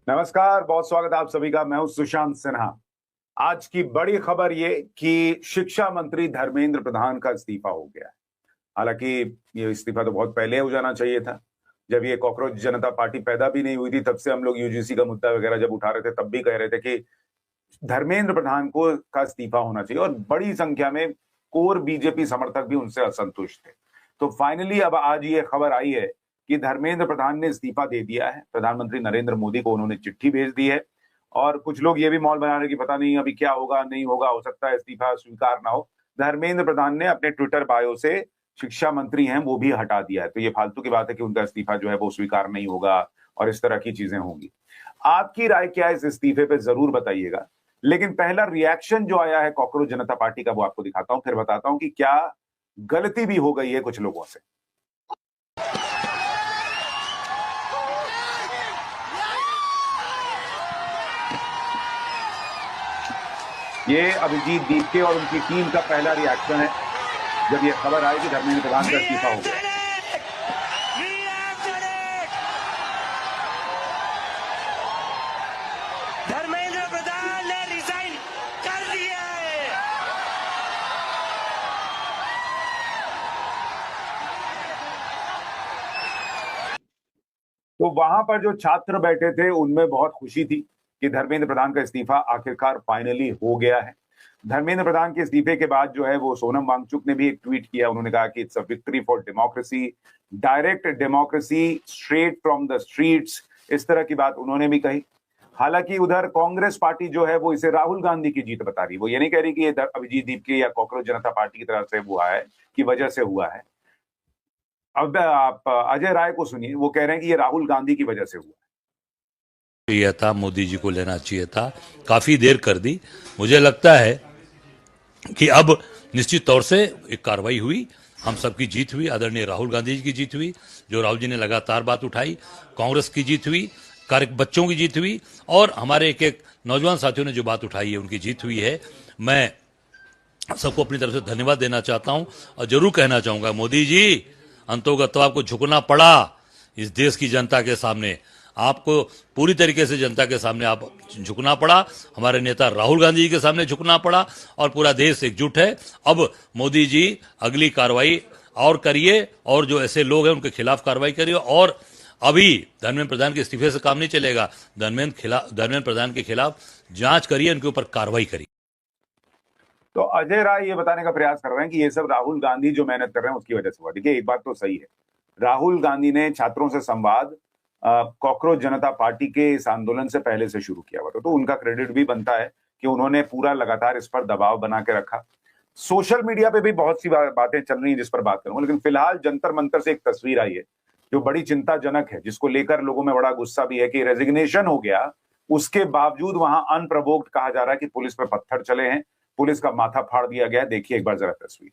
नमस्कार, बहुत स्वागत है आप सभी का। मैं हूं सुशांत सिन्हा। आज की बड़ी खबर ये कि शिक्षा मंत्री धर्मेंद्र प्रधान का इस्तीफा हो गया है। हालांकि ये इस्तीफा तो बहुत पहले हो जाना चाहिए था। जब ये कॉकरोच जनता पार्टी पैदा भी नहीं हुई थी तब से हम लोग यूजीसी का मुद्दा वगैरह जब उठा रहे थे तब भी कह रहे थे कि धर्मेंद्र प्रधान को का इस्तीफा होना चाहिए, और बड़ी संख्या में कोर बीजेपी समर्थक भी उनसे असंतुष्ट थे। तो फाइनली अब आज ये खबर आई है कि धर्मेंद्र प्रधान ने इस्तीफा दे दिया है। प्रधानमंत्री नरेंद्र मोदी को उन्होंने चिट्ठी भेज दी है, और कुछ लोग ये भी मौल बना रहे कि पता नहीं अभी क्या होगा, नहीं होगा, हो सकता है इस्तीफा स्वीकार ना हो। धर्मेंद्र प्रधान ने अपने ट्विटर बायो से शिक्षा मंत्री हैं वो भी हटा दिया है, तो ये फालतू की बात है कि उनका इस्तीफा जो है वो स्वीकार नहीं होगा और इस तरह की चीजें होंगी। आपकी राय क्या है इस इस्तीफे पे, जरूर बताइएगा। लेकिन पहला रिएक्शन जो आया है कॉकरोच जनता पार्टी का वो आपको दिखाता हूं, फिर बताता हूं कि क्या गलती भी हो गई है कुछ लोगों से। ये अभिजीत दीपके और उनकी टीम का पहला रिएक्शन है जब ये खबर आई कि धर्मेंद्र प्रधान का इस्तीफा हो गया। धर्मेंद्र प्रधान ने रिजाइन कर दिया है। तो वहां पर जो छात्र बैठे थे उनमें बहुत खुशी थी कि धर्मेंद्र प्रधान का इस्तीफा आखिरकार फाइनली हो गया है। धर्मेंद्र प्रधान के इस्तीफे के बाद जो है वो सोनम वांगचुक ने भी एक ट्वीट किया। उन्होंने कहा कि it's a victory for democracy, direct democracy straight from the streets, इस तरह की बात उन्होंने भी कही। हालांकि उधर कांग्रेस पार्टी जो है वो इसे राहुल गांधी की जीत बता रही है। वो ये नहीं कह रही कि ये अभिजीत दीपके या कॉकरोच जनता पार्टी की तरफ से हुआ है, की वजह से हुआ है। अब आप अजय राय को सुनिए, वो कह रहे हैं कि ये राहुल गांधी की वजह से हुआ है। चाहिए था, मोदी जी को लेना चाहिए था, काफी देर कर दी। मुझे लगता है कि अब निश्चित तौर से एक कार्रवाई हुई, हम सबकी जीत हुई, आदरणीय राहुल गांधी जी की जीत हुई, जो राहुल जी ने लगातार बात उठाई, कांग्रेस की जीत हुई, कार्य बच्चों की जीत हुई, और हमारे एक एक नौजवान साथियों ने जो बात उठाई है उनकी जीत हुई है। मैं सबको अपनी तरफ से धन्यवाद देना चाहता हूं और जरूर कहना चाहूंगा, मोदी जी अंतोगत तो आपको झुकना पड़ा इस देश की जनता के सामने, आपको पूरी तरीके से जनता के सामने आप झुकना पड़ा, हमारे नेता राहुल गांधी जी के सामने झुकना पड़ा, और पूरा देश एकजुट है। अब मोदी जी अगली कार्रवाई और करिए, और जो ऐसे लोग हैं उनके खिलाफ कार्रवाई करिए। और अभी धर्मेंद्र प्रधान के इस्तीफे से काम नहीं चलेगा, धर्मेंद्र प्रधान के खिलाफ जांच करिए, उनके ऊपर कार्रवाई करिए। तो अजय राय ये बताने का प्रयास कर रहे हैं कि ये सब राहुल गांधी जो मेहनत कर रहे हैं उसकी वजह से हुआ। देखिए, एक बात तो सही है, राहुल गांधी ने छात्रों से संवाद कॉकरोच जनता पार्टी के इस आंदोलन से पहले से शुरू किया हुआ था, तो उनका क्रेडिट भी बनता है कि उन्होंने पूरा लगातार इस पर दबाव बना के रखा। सोशल मीडिया पे भी बहुत सी बातें चल रही हैं जिस पर बात करूंगा, लेकिन फिलहाल जंतर मंतर से एक तस्वीर आई है जो बड़ी चिंताजनक है, जिसको लेकर लोगों में बड़ा गुस्सा भी है कि रेजिग्नेशन हो गया, उसके बावजूद वहां अनप्रवोक्ड कहा जा रहा है कि पुलिस पर पत्थर चले हैं, पुलिस का माथा फाड़ दिया गया है। देखिए एक बार जरा तस्वीर।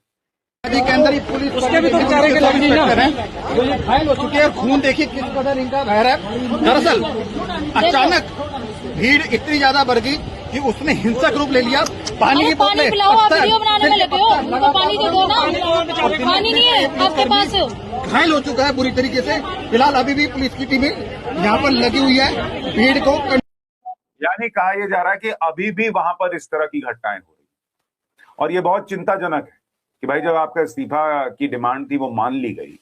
के अंदर ही पुलिस उसके भी तो बेचारे के लग है, तो ये घायल हो चुके हैं। खून देखिए किस कदर इनका बह रहा है। दरअसल अचानक भीड़ इतनी ज्यादा बढ़ गई कि उसने हिंसक रूप ले लिया। पानी की बोतलें, पिलाओ, आप वीडियो बनाने में लगे हो, उनको पानी तो दो ना, पानी नहीं है आपके पास। घायल हो चुका है बुरी तरीके से। फिलहाल अभी भी पुलिस की टीमें यहाँ पर लगी हुई है भीड़ को। यानी कहा यह जा रहा है कि अभी भी वहां पर इस तरह की घटनाएं हो रही, और ये बहुत चिंताजनक है कि भाई जब आपका इस्तीफा की डिमांड थी वो मान ली गई।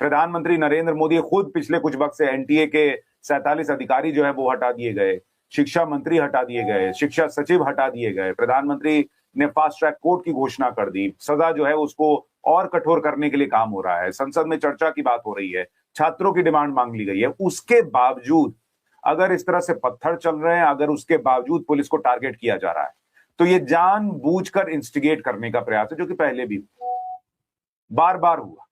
प्रधानमंत्री नरेंद्र मोदी खुद पिछले कुछ वक्त से एनटीए के 47 अधिकारी जो है वो हटा दिए गए, शिक्षा मंत्री हटा दिए गए, शिक्षा सचिव हटा दिए गए, प्रधानमंत्री ने फास्ट ट्रैक कोर्ट की घोषणा कर दी, सजा जो है उसको और कठोर करने के लिए काम हो रहा है, संसद में चर्चा की बात हो रही है, छात्रों की डिमांड मांग ली गई है। उसके बावजूद अगर इस तरह से पत्थर चल रहे हैं, अगर उसके बावजूद पुलिस को टारगेट किया जा रहा है, तो ये जानबूझकर इंस्टिगेट करने का प्रयास है, जो कि पहले भी बार बार हुआ।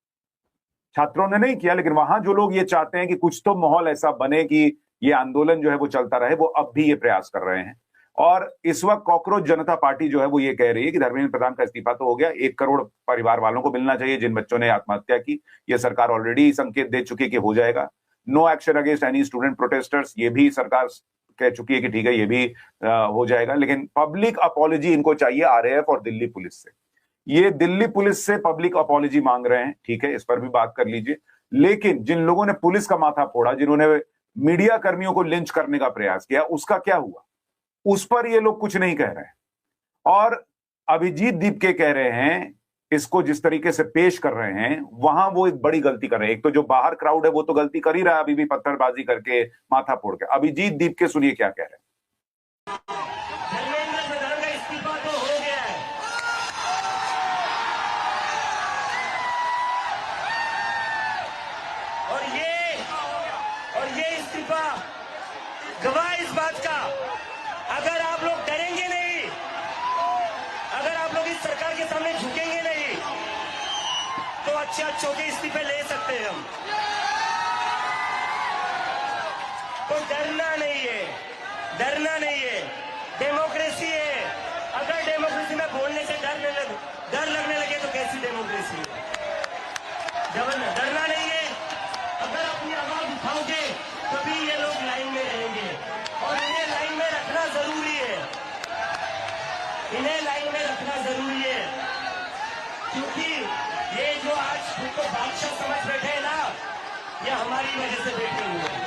छात्रों ने नहीं किया, लेकिन वहां जो लोग ये चाहते हैं कि कुछ तो माहौल ऐसा बने कि ये आंदोलन जो है वो चलता रहे, वो अब भी ये प्रयास कर रहे हैं। और इस वक्त कॉकरोच जनता पार्टी जो है वो ये कह रही है कि धर्मेंद्र प्रधान का इस्तीफा तो हो गया, 1 करोड़ परिवार वालों को मिलना चाहिए जिन बच्चों ने आत्महत्या की। ये सरकार ऑलरेडी संकेत दे चुकी है कि हो जाएगा। No action against any student protesters, ये भी सरकार कह चुकी है कि ठीक है ये भी हो जाएगा। लेकिन पब्लिक अपॉलॉजी इनको चाहिए आरएएफ और दिल्ली पुलिस से। ये दिल्ली पुलिस से पब्लिक अपॉलॉजी मांग रहे हैं, ठीक है, इस पर भी बात कर लीजिए। लेकिन जिन लोगों ने पुलिस का माथा फोड़ा, जिन्होंने मीडिया कर्मियों को लिंच करने का प्रयास किया, उसका क्या हुआ? उस पर ये लोग कुछ नहीं कह रहे हैं। और अभिजीत दीपके कह रहे हैं, इसको जिस तरीके से पेश कर रहे हैं, वहां वो एक बड़ी गलती कर रहे हैं। एक तो जो बाहर क्राउड है वो तो गलती कर ही रहा है, अभी भी पत्थरबाजी करके, माथा फोड़ के। अभिजीत दीपके सुनिए क्या कह रहे हैं। धर्मेंद्र प्रधान का इस्तीफा तो हो गया है, और ये इस्तीफा गवाह इस बात का, अगर आप लोग डरेंगे नहीं, अगर आप लोग इस सरकार के सामने झुकेंगे नहीं, तो अच्छे के इस्तीफे ले सकते हैं हम। तो डरना नहीं है, डरना नहीं है, डेमोक्रेसी है। अगर डेमोक्रेसी में बोलने से डर लगने लगे तो कैसी डेमोक्रेसी है? डरना नहीं है। अगर अपनी आवाज उठाओगे तभी ये लोग लाइन में रहेंगे, और इन्हें लाइन में रखना जरूरी है, इन्हें लाइन में रखना जरूरी है, क्योंकि ये जो आज खुद को बादशाह समझ बैठे हैं ना, ये हमारी वजह से बैठे हुए हैं।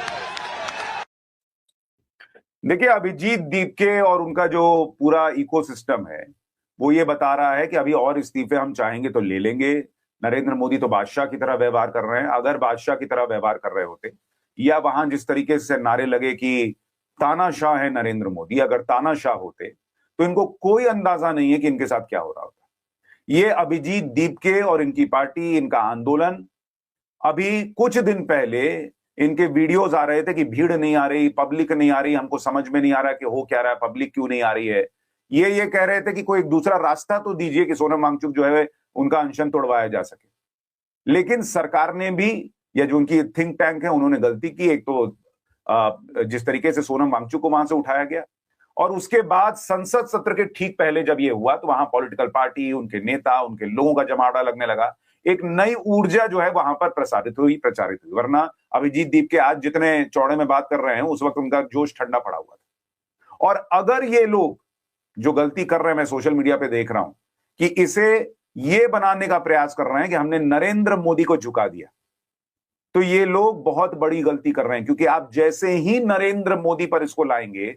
देखिए, अभिजीत दीपके और उनका जो पूरा इकोसिस्टम है वो ये बता रहा है कि अभी और इस्तीफे हम चाहेंगे तो ले लेंगे। नरेंद्र मोदी तो बादशाह की तरह व्यवहार कर रहे हैं। अगर बादशाह की तरह व्यवहार कर रहे होते, या वहां जिस तरीके से नारे लगे कि तानाशाह है नरेंद्र मोदी, अगर तानाशाह होते तो इनको कोई अंदाजा नहीं है कि इनके साथ क्या हो रहा होता। ये अभिजीत दीपके और इनकी पार्टी, इनका आंदोलन, अभी कुछ दिन पहले इनके वीडियोस आ रहे थे कि भीड़ नहीं आ रही, पब्लिक नहीं आ रही, हमको समझ में नहीं आ रहा कि हो क्या रहा है, पब्लिक क्यों नहीं आ रही है। ये कह रहे थे कि कोई एक दूसरा रास्ता तो दीजिए कि सोनम वांगचुक जो है उनका अनशन तोड़वाया जा सके। लेकिन सरकार ने भी, या जो उनकी थिंक टैंक है, उन्होंने गलती की। एक तो जिस तरीके से सोनम वांगचुक को वहां से उठाया गया, और उसके बाद संसद सत्र के ठीक पहले जब ये हुआ तो वहां पॉलिटिकल पार्टी, उनके नेता, उनके लोगों का जमावड़ा लगने लगा। एक नई ऊर्जा जो है वहां पर प्रचारित हुई। वरना अभिजीत दीपके आज जितने चौड़े में बात कर रहे हैं, उस वक्त उनका जोश ठंडा पड़ा हुआ था। और अगर ये लोग जो गलती कर रहे हैं, मैं सोशल मीडिया पे देख रहा हूं कि इसे ये बनाने का प्रयास कर रहे हैं कि हमने नरेंद्र मोदी को झुका दिया, तो ये लोग बहुत बड़ी गलती कर रहे हैं। क्योंकि आप जैसे ही नरेंद्र मोदी पर इसको लाएंगे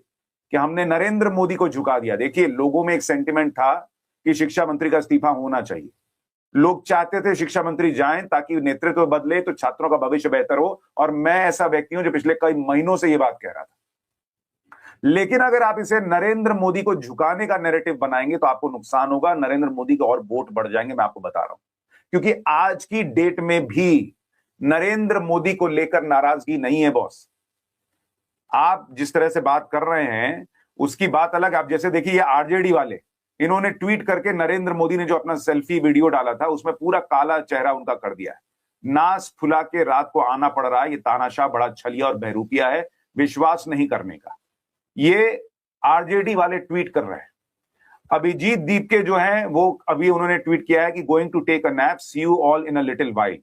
कि हमने नरेंद्र मोदी को झुका दिया, देखिए लोगों में एक सेंटिमेंट था कि शिक्षा मंत्री का इस्तीफा होना चाहिए। लोग चाहते थे शिक्षा मंत्री जाएं ताकि नेतृत्व बदले, तो छात्रों का भविष्य बेहतर हो। और मैं ऐसा व्यक्ति हूं जो पिछले कई महीनों से यह बात कह रहा था। लेकिन अगर आप इसे नरेंद्र मोदी को झुकाने का नैरेटिव बनाएंगे तो आपको नुकसान होगा। नरेंद्र मोदी के और वोट बढ़ जाएंगे, मैं आपको बता रहा हूं। क्योंकि आज की डेट में भी नरेंद्र मोदी को लेकर नाराजगी नहीं है बॉस। आप जिस तरह से बात कर रहे हैं उसकी बात अलग। आप जैसे देखिए, ये आरजेडी वाले, इन्होंने ट्वीट करके नरेंद्र मोदी ने जो अपना सेल्फी वीडियो डाला था उसमें पूरा काला चेहरा उनका कर दिया है। नास फुला के रात को आना पड़ रहा है। ये तानाशाह बड़ा छलिया और बहरूपिया है, विश्वास नहीं करने का। ये आरजेडी वाले ट्वीट कर रहे हैं। अभिजीत दीपके जो हैं वो अभी उन्होंने ट्वीट किया है कि going to take a nap, see you all in a little while.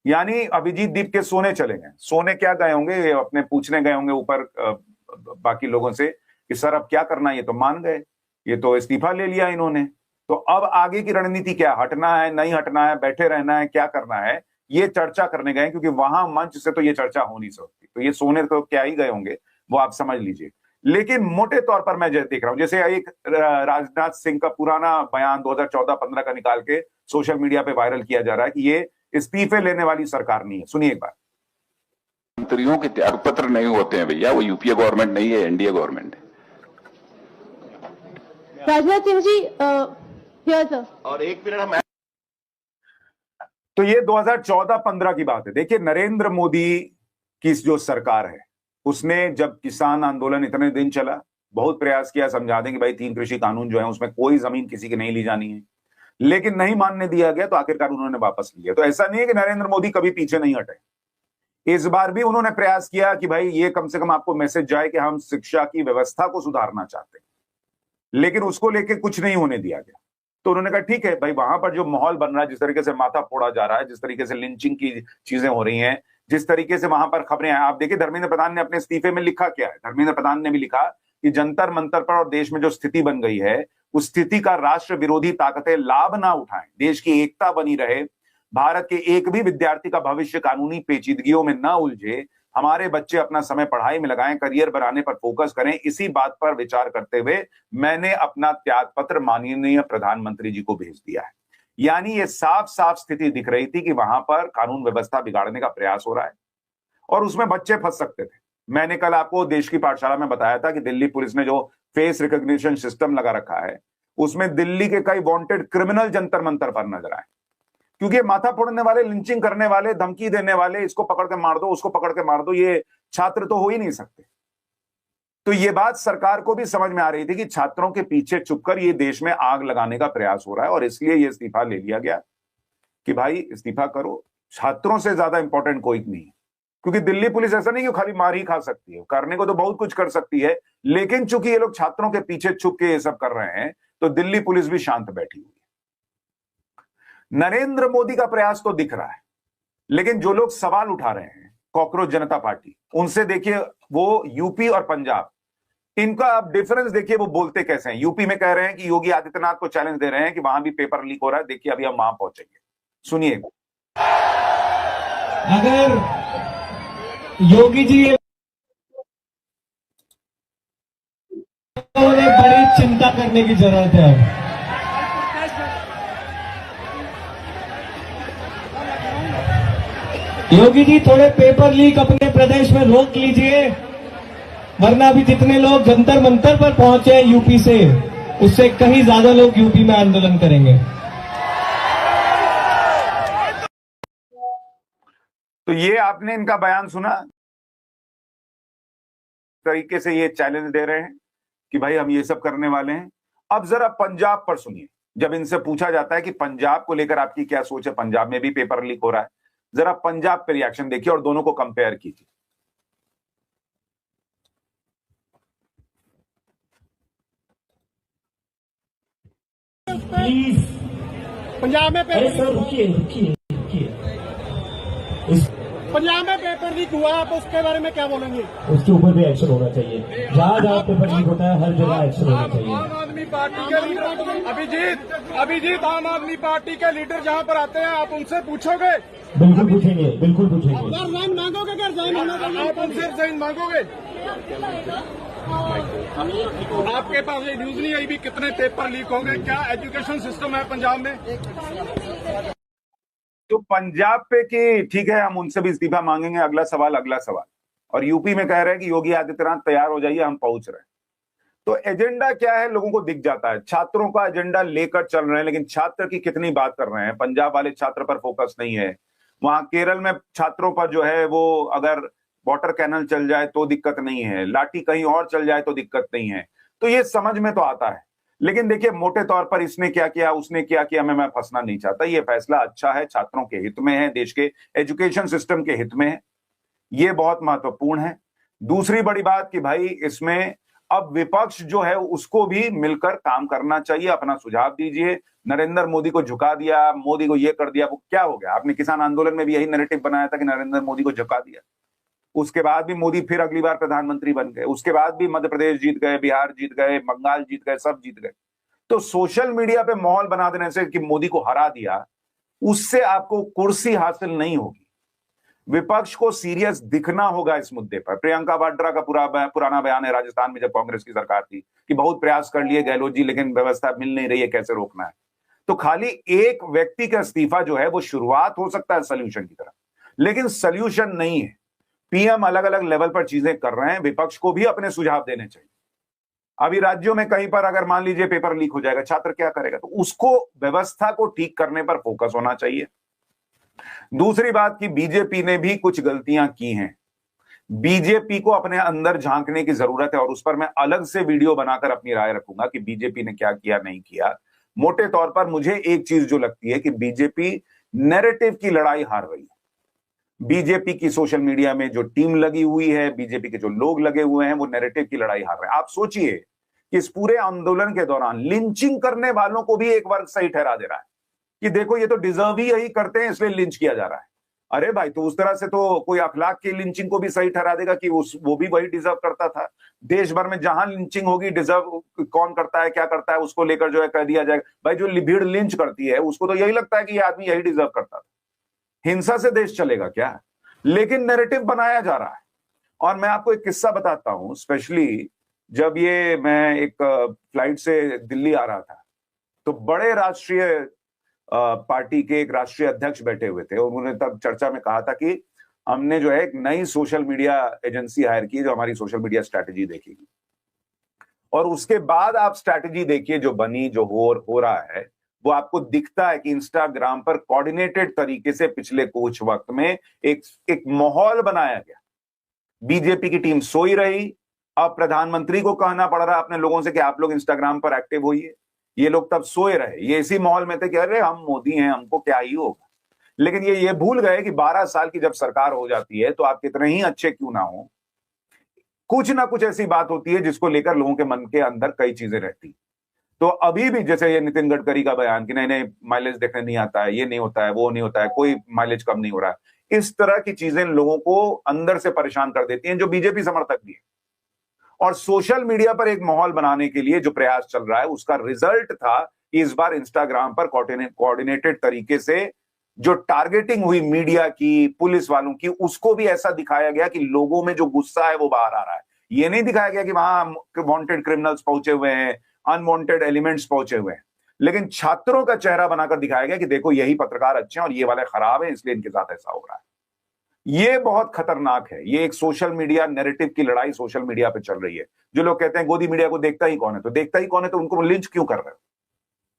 यानी अभिजीत दीपके सोने चले गए। सोने क्या गए होंगे, अपने पूछने गए होंगे ऊपर बाकी लोगों से कि सर अब क्या करना है। ये तो मान गए, ये तो इस्तीफा ले लिया इन्होंने, तो अब आगे की रणनीति क्या, हटना है, नहीं हटना है, बैठे रहना है, क्या करना है, ये चर्चा करने गए। क्योंकि वहां मंच से तो ये चर्चा हो नहीं सकती, तो ये सोने तो क्या ही गए होंगे, वो आप समझ लीजिए। लेकिन मोटे तौर पर मैं देख रहा हूं, जैसे एक राजनाथ सिंह का पुराना बयान 2014-15 का निकाल के सोशल मीडिया पे वायरल किया जा रहा है कि ये इस्तीफे लेने वाली सरकार नहीं है। सुनिए एक बार। मंत्रियों के त्यागपत्र नहीं होते हैं भैया, वो यूपीए गवर्नमेंट नहीं है, एनडीए गवर्नमेंट है। राजनाथ सिंह जी, सर। और एक मिनट हम, तो ये 2014-15 की बात है। देखिए, नरेंद्र मोदी की जो सरकार है उसने, जब किसान आंदोलन इतने दिन चला, बहुत प्रयास किया समझा दें कि भाई 3 कृषि कानून जो है उसमें कोई जमीन किसी की नहीं ली जानी है, लेकिन नहीं मानने दिया गया, तो आखिरकार उन्होंने वापस लिया। तो ऐसा नहीं है कि नरेंद्र मोदी कभी पीछे नहीं हटे। इस बार भी उन्होंने प्रयास किया कि भाई ये कम से कम आपको मैसेज जाए कि हम शिक्षा की व्यवस्था को सुधारना चाहते हैं, लेकिन उसको लेके कुछ नहीं होने दिया गया। तो उन्होंने कहा ठीक है भाई, वहां पर जो माहौल बन रहा है, जिस तरीके से माथा फोड़ा जा रहा है, जिस तरीके से लिंचिंग की चीजें हो रही हैं, जिस तरीके से वहां पर खबरें हैं, आप देखिए धर्मेंद्र प्रधान ने अपने इस्तीफे में लिखा क्या है। धर्मेंद्र प्रधान ने भी लिखा कि जंतर मंतर पर और देश में जो स्थिति बन गई है, उस स्थिति का राष्ट्र विरोधी ताकतें लाभ ना उठाएं, देश की एकता बनी रहे, भारत के एक भी विद्यार्थी का भविष्य कानूनी पेचीदगियों में ना उलझे, हमारे बच्चे अपना समय पढ़ाई में लगाएं, करियर बनाने पर फोकस करें। इसी बात पर विचार करते हुए मैंने अपना त्याग पत्र माननीय प्रधानमंत्री जी को भेज दिया है। यानी ये साफ साफ स्थिति दिख रही थी कि वहां पर कानून व्यवस्था बिगाड़ने का प्रयास हो रहा है और उसमें बच्चे फंस सकते थे। मैंने कल आपको देश की पाठशाला में बताया था कि दिल्ली पुलिस ने जो फेस रिकॉग्निशन सिस्टम लगा रखा है उसमें दिल्ली के कई वांटेड क्रिमिनल जंतर मंतर पर नजर आए, क्योंकि माथा फोड़ने वाले, लिंचिंग करने वाले, धमकी देने वाले, इसको पकड़ के मार दो, उसको पकड़ के मार दो, ये छात्र तो हो ही नहीं सकते। तो ये बात सरकार को भी समझ में आ रही थी कि छात्रों के पीछे छुपकर ये देश में आग लगाने का प्रयास हो रहा है और इसलिए ये इस्तीफा ले लिया गया कि भाई इस्तीफा करो, छात्रों से ज्यादा इंपॉर्टेंट कोई नहीं है। क्योंकि दिल्ली पुलिस ऐसा नहीं कि खाली मार ही खा सकती है, करने को तो बहुत कुछ कर सकती है, लेकिन चूंकि ये लोग छात्रों के पीछे छुप के ये सब कर रहे हैं तो दिल्ली पुलिस भी शांत बैठी हुई है। नरेंद्र मोदी का प्रयास तो दिख रहा है, लेकिन जो लोग सवाल उठा रहे हैं, कॉकरोच जनता पार्टी, उनसे देखिए वो यूपी और पंजाब, इनका आप डिफरेंस देखिए, वो बोलते कैसे हैं। यूपी में कह रहे हैं कि योगी आदित्यनाथ को चैलेंज दे रहे हैं कि वहां भी पेपर लीक हो रहा है, देखिए अभी हम वहां पहुंचेंगे, सुनिए। अगर योगी जी उन्हें बड़ी चिंता करने की जरूरत है। योगी जी थोड़े पेपर लीक अपने प्रदेश में रोक लीजिए, वरना भी जितने लोग जंतर मंतर पर पहुंचे हैं यूपी से, उससे कहीं ज्यादा लोग यूपी में आंदोलन करेंगे। तो ये आपने इनका बयान सुना, तरीके से ये चैलेंज दे रहे हैं कि भाई हम ये सब करने वाले हैं। अब जरा पंजाब पर सुनिए, जब इनसे पूछा जाता है कि पंजाब को लेकर आपकी क्या सोच है, पंजाब में भी पेपर लीक हो रहा है, जरा पंजाब पे रिएक्शन देखिए और दोनों को कंपेयर कीजिए। प्लीज पंजाब में अरे सर रुकिए रुकिए रुकिए, पंजाब में पेपर लीक हुआ, आप उसके बारे में क्या बोलेंगे? उसके ऊपर भी एक्शन होना चाहिए। जहाँ जहाँ पेपर लीक होता है हर जगह एक्शन होना चाहिए। आम आदमी पार्टी के लीडर अभिजीत आम आदमी पार्टी के लीडर जहाँ पर आते हैं, आप उनसे पूछोगे? बिल्कुल पूछेंगे, बिल्कुल पूछेंगे। रिजाइन मांगोगे? क्या रिजाइन होना चाहिए? आप उनसे रिजाइन मांगोगे? आपके पास ये न्यूज नहीं आई भी कितने पेपर लीक होंगे? क्या एजुकेशन सिस्टम है पंजाब में? तो पंजाब पे कि ठीक है हम उनसे भी इस्तीफा मांगेंगे, अगला सवाल। और यूपी में कह रहे हैं कि योगी आदित्यनाथ तैयार हो जाइए, हम पहुंच रहे हैं। तो एजेंडा क्या है लोगों को दिख जाता है, छात्रों का एजेंडा लेकर चल रहे हैं, लेकिन छात्र की कितनी बात कर रहे हैं। पंजाब वाले छात्र पर फोकस नहीं है, वहां केरल में छात्रों पर जो है वो अगर वाटर कैनल चल जाए तो दिक्कत नहीं है, लाठी कहीं और चल जाए तो दिक्कत नहीं है। तो ये समझ में तो आता है, लेकिन देखिए मोटे तौर पर इसने क्या किया, उसने क्या किया, मैं फंसना नहीं चाहता। ये फैसला अच्छा है, छात्रों के हित में है, देश के एजुकेशन सिस्टम के हित में है, ये बहुत महत्वपूर्ण है। दूसरी बड़ी बात कि भाई इसमें अब विपक्ष जो है उसको भी मिलकर काम करना चाहिए, अपना सुझाव दीजिए। नरेंद्र मोदी को झुका दिया, मोदी को ये कर दिया, वो क्या हो गया? आपने किसान आंदोलन में भी यही नैरेटिव बनाया था कि नरेंद्र मोदी को झुका दिया, उसके बाद भी मोदी फिर अगली बार प्रधानमंत्री बन गए, उसके बाद भी मध्य प्रदेश जीत गए, बिहार जीत गए, बंगाल जीत गए, सब जीत गए। तो सोशल मीडिया पे माहौल बना देने से कि मोदी को हरा दिया, उससे आपको कुर्सी हासिल नहीं होगी। विपक्ष को सीरियस दिखना होगा इस मुद्दे पर। प्रियंका वाड्रा का पुराना बयान है राजस्थान में जब कांग्रेस की सरकार थी कि बहुत प्रयास कर लिए गहलोत जी, लेकिन व्यवस्था मिल नहीं रही है, कैसे रोकना है। तो खाली एक व्यक्ति का इस्तीफा जो है वो शुरुआत हो सकता है सोल्यूशन की तरफ, लेकिन सोल्यूशन नहीं है। पीएम अलग अलग लेवल पर चीजें कर रहे हैं, विपक्ष को भी अपने सुझाव देने चाहिए। अभी राज्यों में कहीं पर अगर मान लीजिए पेपर लीक हो जाएगा, छात्र क्या करेगा? तो उसको व्यवस्था को ठीक करने पर फोकस होना चाहिए। दूसरी बात कि बीजेपी ने भी कुछ गलतियां की हैं, बीजेपी को अपने अंदर झांकने की जरूरत है और उस पर मैं अलग से वीडियो बनाकर अपनी राय रखूंगा कि बीजेपी ने क्या किया नहीं किया। मोटे तौर पर मुझे एक चीज जो लगती है कि बीजेपी नैरेटिव की लड़ाई हार रही है। बीजेपी की सोशल मीडिया में जो टीम लगी हुई है, बीजेपी के जो लोग लगे हुए हैं, वो नैरेटिव की लड़ाई हार रहे हैं। आप सोचिए कि इस पूरे आंदोलन के दौरान लिंचिंग करने वालों को भी एक वर्ग सही ठहरा दे रहा है कि देखो ये तो डिजर्व ही यही करते हैं इसलिए लिंच किया जा रहा है। अरे भाई, तो उस तरह से तो कोई अखलाक की लिंचिंग को भी सही ठहरा देगा कि वो भी वही डिजर्व करता था। देश भर में जहां लिंचिंग होगी, डिजर्व कौन करता है, क्या करता है, उसको लेकर जो है कह दिया जाएगा। भाई जो भीड़ लिंच करती है उसको तो यही लगता है कि ये आदमी यही डिजर्व करता था। हिंसा से देश चलेगा क्या? लेकिन नैरेटिव बनाया जा रहा है। और मैं आपको एक किस्सा बताता हूं, स्पेशली जब मैं एक फ्लाइट से दिल्ली आ रहा था, तो बड़े राष्ट्रीय पार्टी के एक राष्ट्रीय अध्यक्ष बैठे हुए थे। उन्होंने तब चर्चा में कहा था कि हमने जो है एक नई सोशल मीडिया एजेंसी हायर की जो हमारी सोशल मीडिया स्ट्रैटेजी देखेगी, और उसके बाद आप स्ट्रैटेजी देखिए जो बनी, जो हो रहा है, वो आपको दिखता है कि इंस्टाग्राम पर कोऑर्डिनेटेड तरीके से पिछले कुछ वक्त में एक माहौल बनाया गया। बीजेपी की टीम सोई रही, अब प्रधानमंत्री को कहना पड़ रहा अपने लोगों से कि आप लोग इंस्टाग्राम पर एक्टिव होइए। ये लोग तब सोए रहे, ये इसी माहौल में थे कि अरे हम मोदी हैं, हमको क्या ही होगा। लेकिन ये भूल गए कि 12 साल की जब सरकार हो जाती है तो आप कितने ही अच्छे क्यों ना हो, कुछ ना कुछ ऐसी बात होती है जिसको लेकर लोगों के मन के अंदर कई चीजें रहती। तो अभी भी जैसे ये नितिन गडकरी का बयान कि नहीं माइलेज देखने नहीं आता है, ये नहीं होता है, वो नहीं होता है, कोई माइलेज कम नहीं हो रहा है, इस तरह की चीजें लोगों को अंदर से परेशान कर देती हैं, जो बीजेपी समर्थक भी है। और सोशल मीडिया पर एक माहौल बनाने के लिए जो प्रयास चल रहा है, उसका रिजल्ट था कि इस बार इंस्टाग्राम पर कोऑर्डिनेटेड तरीके से जो टारगेटिंग हुई मीडिया की, पुलिस वालों की, उसको भी ऐसा दिखाया गया कि लोगों में जो गुस्सा है वो बाहर आ रहा है। ये नहीं दिखाया गया कि वहां वांटेड क्रिमिनल्स पहुंचे हुए हैं, अनवांटेड एलिमेंट्स पहुंचे हुए हैं, लेकिन छात्रों का चेहरा बनाकर दिखाया गया कि देखो यही पत्रकार अच्छे हैं और ये वाले खराब हैं, इसलिए इनके साथ ऐसा हो रहा है। ये बहुत खतरनाक है। ये एक सोशल मीडिया नैरेटिव की लड़ाई सोशल मीडिया पे चल रही है। जो लोग कहते हैं गोदी मीडिया को देखता ही कौन है, तो देखता ही कौन है तो उनको लिंच क्यों कर रहे हो?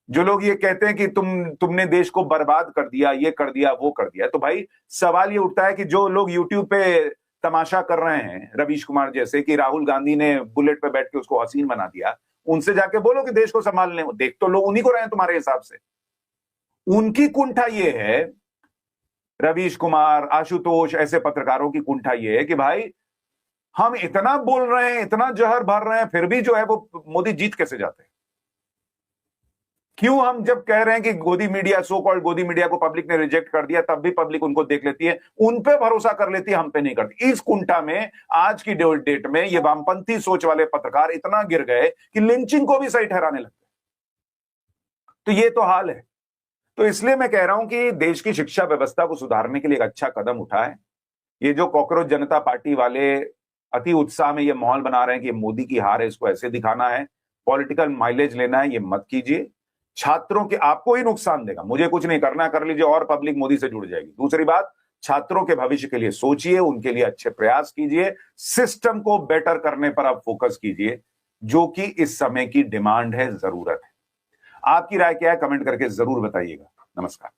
जो लोग ये कहते हैं कि तुमने देश को बर्बाद कर दिया, ये कर दिया, वो कर दिया, तो भाई सवाल ये उठता है कि जो लोग यूट्यूब पे तमाशा कर रहे हैं, रवीश कुमार जैसे, कि राहुल गांधी ने बुलेट पे बैठ के उसको हसीन बना दिया, उनसे जाके बोलो कि देश को संभालने, देख तो लोग उन्हीं को रहे हैं तुम्हारे हिसाब से। उनकी कुंठा ये है, रवीश कुमार, आशुतोष, ऐसे पत्रकारों की कुंठा ये है कि भाई हम इतना बोल रहे हैं, इतना जहर भर रहे हैं, फिर भी जो है वो मोदी जीत कैसे जाते हैं? क्यों हम जब कह रहे हैं कि गोदी मीडिया, सो कॉल्ड गोदी मीडिया को पब्लिक ने रिजेक्ट कर दिया, तब भी पब्लिक उनको देख लेती है, उन पे भरोसा कर लेती है, हम पे नहीं करती। इस कुंठा में आज की डेट में ये वामपंथी सोच वाले पत्रकार इतना गिर गए कि लिंचिंग को भी सही ठहराने लगे। तो ये तो हाल है। तो इसलिए मैं कह रहा हूं कि देश की शिक्षा व्यवस्था को सुधारने के लिए एक अच्छा कदम उठा है। ये जो कॉकरोच जनता पार्टी वाले अति उत्साह में ये माहौल बना रहे हैं कि मोदी की हार है, इसको ऐसे दिखाना है, पॉलिटिकल माइलेज लेना है, ये मत कीजिए। छात्रों के आपको ही नुकसान देगा, मुझे कुछ नहीं करना, कर लीजिए और पब्लिक मोदी से जुड़ जाएगी। दूसरी बात, छात्रों के भविष्य के लिए सोचिए, उनके लिए अच्छे प्रयास कीजिए, सिस्टम को बेटर करने पर आप फोकस कीजिए, जो कि इस समय की डिमांड है, जरूरत है। आपकी राय क्या है, कमेंट करके जरूर बताइएगा। नमस्कार।